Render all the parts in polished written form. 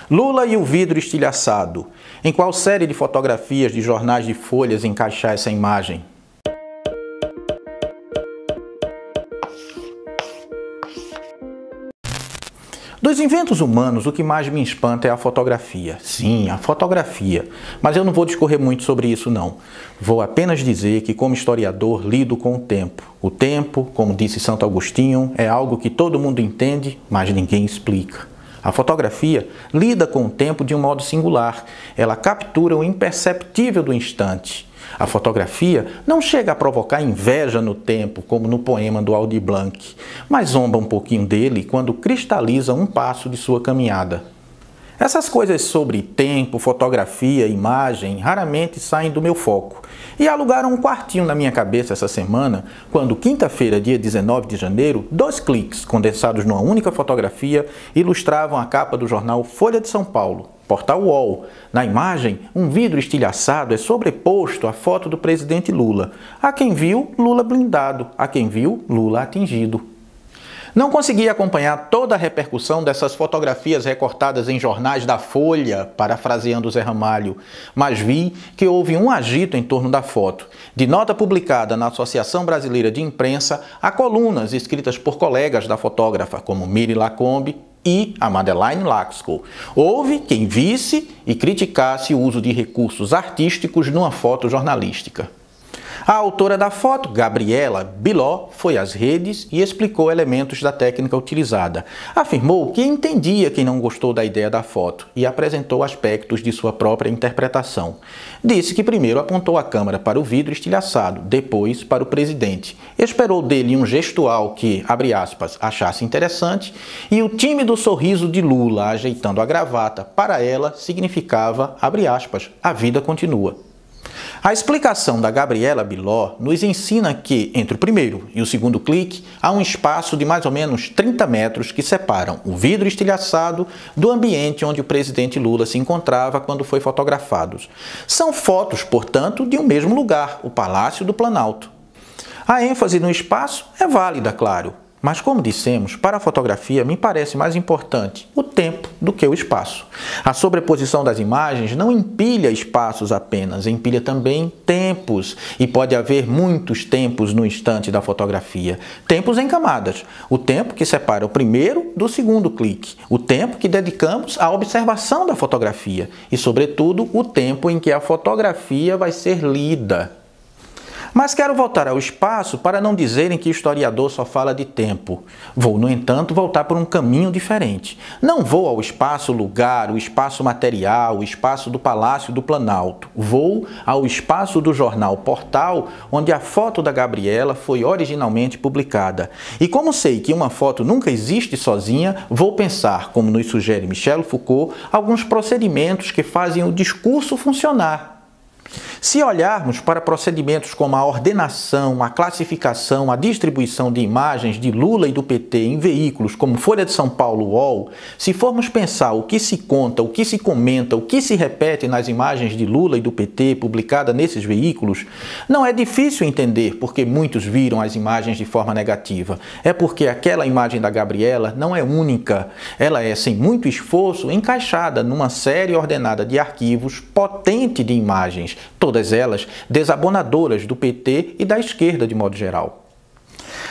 Lula e o vidro estilhaçado. Em qual série de fotografias de jornais de folhas encaixar essa imagem? Dos inventos humanos, o que mais me espanta é a fotografia. Sim, a fotografia. Mas eu não vou discorrer muito sobre isso, não. Vou apenas dizer que, como historiador, lido com o tempo. O tempo, como disse Santo Agostinho, é algo que todo mundo entende, mas ninguém explica. A fotografia lida com o tempo de um modo singular. Ela captura o imperceptível do instante. A fotografia não chega a provocar inveja no tempo, como no poema do Aldir Blanc, mas zomba um pouquinho dele quando cristaliza um passo de sua caminhada. Essas coisas sobre tempo, fotografia, imagem, raramente saem do meu foco. E alugaram um quartinho na minha cabeça essa semana, quando, quinta-feira, dia 19 de janeiro, 2 cliques condensados numa única fotografia ilustravam a capa do jornal Folha de São Paulo, portal UOL. Na imagem, um vidro estilhaçado é sobreposto à foto do presidente Lula. A quem viu, Lula blindado. A quem viu, Lula atingido. Não consegui acompanhar toda a repercussão dessas fotografias recortadas em jornais da Folha, parafraseando Zé Ramalho, mas vi que houve um agito em torno da foto. De nota publicada na Associação Brasileira de Imprensa, a colunas escritas por colegas da fotógrafa, como Miri Lacombe e a Madeleine Laxco. Houve quem visse e criticasse o uso de recursos artísticos numa foto jornalística. A autora da foto, Gabriela Biló, foi às redes e explicou elementos da técnica utilizada. Afirmou que entendia quem não gostou da ideia da foto e apresentou aspectos de sua própria interpretação. Disse que primeiro apontou a câmera para o vidro estilhaçado, depois para o presidente. Esperou dele um gestual que, abre aspas, achasse interessante, e o tímido sorriso de Lula ajeitando a gravata para ela significava, abre aspas, a vida continua. A explicação da Gabriela Biló nos ensina que, entre o primeiro e o segundo clique, há um espaço de mais ou menos 30 metros que separam o vidro estilhaçado do ambiente onde o presidente Lula se encontrava quando foi fotografado. São fotos, portanto, de um mesmo lugar, o Palácio do Planalto. A ênfase no espaço é válida, claro. Mas, como dissemos, para a fotografia me parece mais importante o tempo do que o espaço. A sobreposição das imagens não empilha espaços apenas, empilha também tempos. E pode haver muitos tempos no instante da fotografia. Tempos em camadas. O tempo que separa o primeiro do segundo clique. O tempo que dedicamos à observação da fotografia. E, sobretudo, o tempo em que a fotografia vai ser lida. Mas quero voltar ao espaço para não dizerem que o historiador só fala de tempo. Vou, no entanto, voltar por um caminho diferente. Não vou ao espaço lugar, o espaço material, o espaço do Palácio do Planalto. Vou ao espaço do jornal Portal, onde a foto da Gabriela foi originalmente publicada. E como sei que uma foto nunca existe sozinha, vou pensar, como nos sugere Michel Foucault, alguns procedimentos que fazem o discurso funcionar. Se olharmos para procedimentos como a ordenação, a classificação, a distribuição de imagens de Lula e do PT em veículos como Folha de São Paulo, UOL, se formos pensar o que se conta, o que se comenta, o que se repete nas imagens de Lula e do PT publicadas nesses veículos, não é difícil entender porque muitos viram as imagens de forma negativa. É porque aquela imagem da Gabriela não é única. Ela é, sem muito esforço, encaixada numa série ordenada de arquivos potente de imagens, todas elas desabonadoras do PT e da esquerda de modo geral.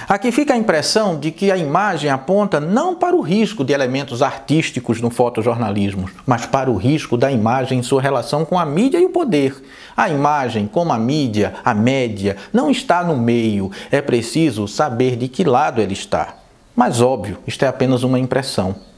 Aqui fica a impressão de que a imagem aponta não para o risco de elementos artísticos no fotojornalismo, mas para o risco da imagem em sua relação com a mídia e o poder. A imagem, como a mídia, a média, não está no meio, é preciso saber de que lado ela está. Mas óbvio, isto é apenas uma impressão.